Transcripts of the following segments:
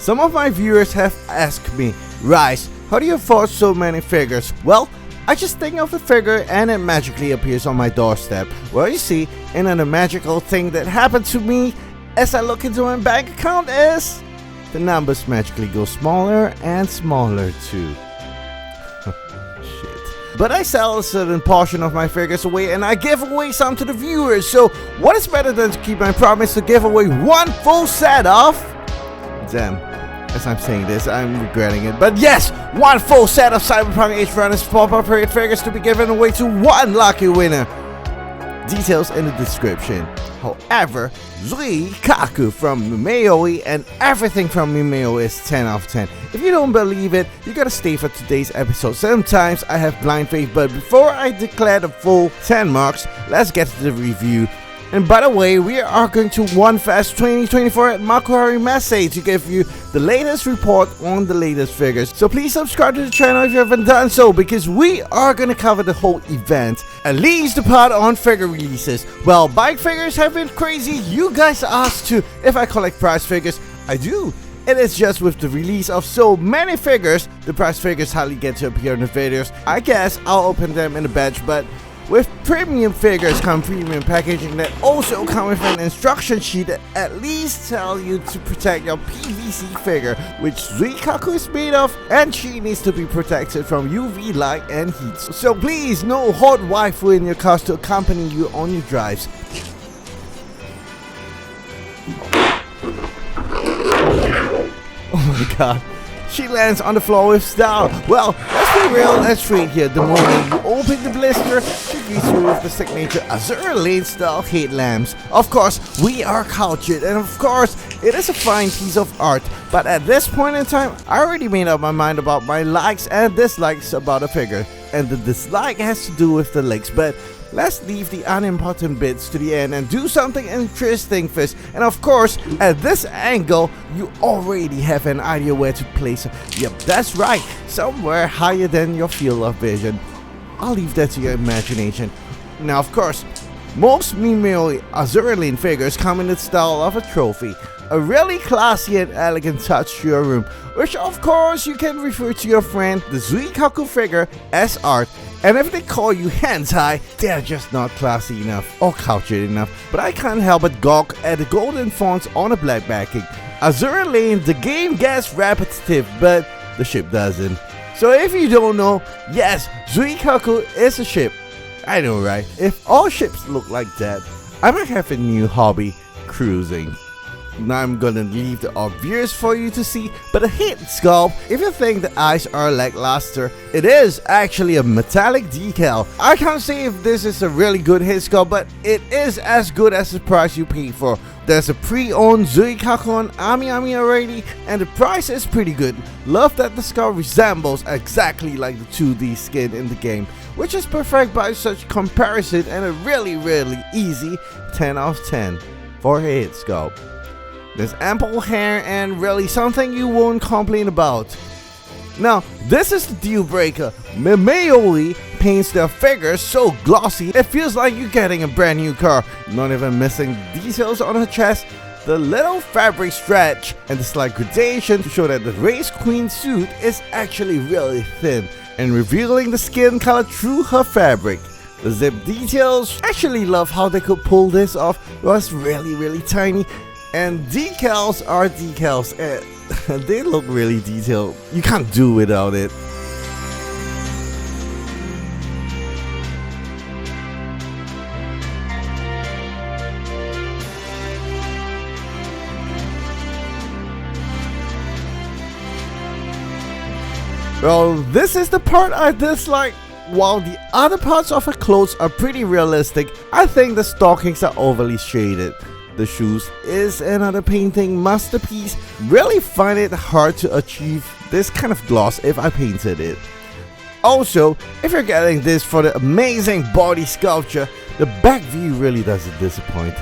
Some of my viewers have asked me, Rice, how do you afford so many figures? Well, I just think of a figure and it magically appears on my doorstep. Well, you see, another magical thing that happened to me as I look into my bank account is the numbers magically go smaller and smaller too. Shit. But I sell a certain portion of my figures away and I give away some to the viewers. So what is better than to keep my promise to give away one full set of... Damn, as I'm saying this, I'm regretting it. But yes, one full set of Cyberpunk Age Runners pop-up period figures to be given away to one lucky winner. Details in the description. However, Zuikaku from Mimeyoi and everything from Mimeyoi is 10 out of 10. If you don't believe it, you gotta stay for today's episode. Sometimes I have blind faith, but before I declare the full 10 marks, let's get to the review. And by the way, we are going to One Fest 2024 at Makuhari Messe to give you the latest report on the latest figures. So please subscribe to the channel if you haven't done so, because we are going to cover the whole event. At least the part on figure releases. Well, bike figures have been crazy. You guys asked to if I collect prize figures. I do. It is just with the release of so many figures, the prize figures hardly get to appear in the videos. I guess I'll open them in the batch, but with premium figures come premium packaging that also come with an instruction sheet that at least tell you to protect your PVC figure, which Zuikaku is made of, and she needs to be protected from UV light and heat. So please, no hot waifu in your cars to accompany you on your drives. Oh my god. She lands on the floor with style. Well, let's be real and straight here. The moment you open the blister, she greets you with the signature Azur lane style headlamps. Of course, we are cultured, and of course, it is a fine piece of art. But at this point in time, I already made up my mind about my likes and dislikes about a figure. And the dislike has to do with the legs, but let's leave the unimportant bits to the end and do something interesting first. And of course, at this angle, you already have an idea where to place it. Yep, that's right, somewhere higher than your field of vision. I'll leave that to your imagination. Now, of course, most Mimeyoi Azur Lane figures come in the style of a trophy. A really classy and elegant touch to your room, which of course you can refer to your friend the Zuikaku figure as art. And if they call you hentai, they're just not classy enough or cultured enough. But I can't help but gawk at the golden fonts on a black backing. Azur Lane, the game gets repetitive, but the ship doesn't. So if you don't know, yes, Zuikaku is a ship. I know, right? If all ships look like that, I might have a new hobby, cruising. Now I'm gonna leave the obvious for you to see, but a head sculpt, if you think the eyes are lackluster, it is actually a metallic decal. I can't say if this is a really good head sculpt, but it is as good as the price you pay for. There's a pre-owned Zuikaku on Ami already, and the price is pretty good. Love that the sculpt resembles exactly like the 2D skin in the game, which is perfect by such comparison and a really easy 10 out of 10 for a head sculpt. There's ample hair and really something you won't complain about. Now, this is the deal breaker. Mimeyoi paints their figures so glossy it feels like you're getting a brand new car. Not even missing the details on her chest, the little fabric stretch, and the slight gradation to show that the race queen suit is actually really thin and revealing the skin color through her fabric. The zip details, actually love how they could pull this off. It was really tiny. And decals are decals, and they look really detailed. You can't do without it. Well, this is the part I dislike. While the other parts of her clothes are pretty realistic, I think the stockings are overly shaded. The shoes is another painting masterpiece. Really find it hard to achieve this kind of gloss if I painted it. Also, if you're getting this for the amazing body sculpture, the back view really doesn't disappoint.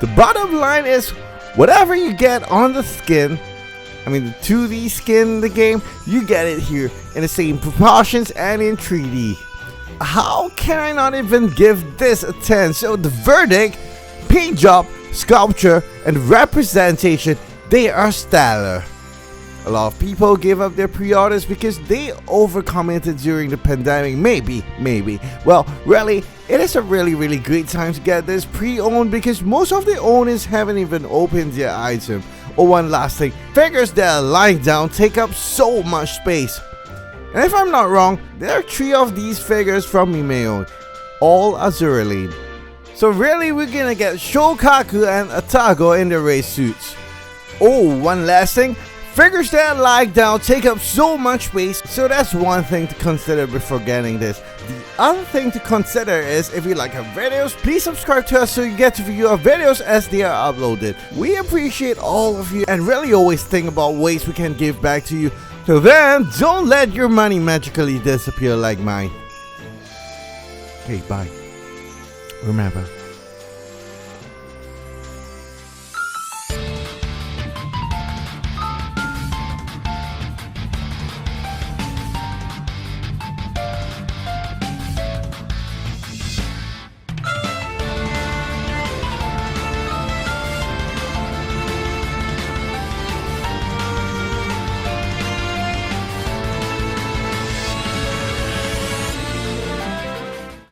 The bottom line is, whatever you get on the skin, I mean the 2D skin in the game, you get it here in the same proportions and in 3D. How can I not even give this a 10? So the verdict: paint job, sculpture, and representation they are stellar. A lot of people gave up their pre-orders because they overcommitted during the pandemic. Maybe. Well, really, it is a really great time to get this pre-owned because most of the owners haven't even opened their item. Oh, one last thing, figures that are lying down take up so much space. And if I'm not wrong, there are 3 of these figures from Mimeyoi, all Azur lane. So really, we're gonna get Shokaku and Atago in their race suits. Oh, one last thing. Figures that lie down take up so much space, so that's one thing to consider before getting this. The other thing to consider is if you like our videos, please subscribe to us so you get to view our videos as they are uploaded. We appreciate all of you and really always think about ways we can give back to you. So then, don't let your money magically disappear like mine. Okay, bye. Remember,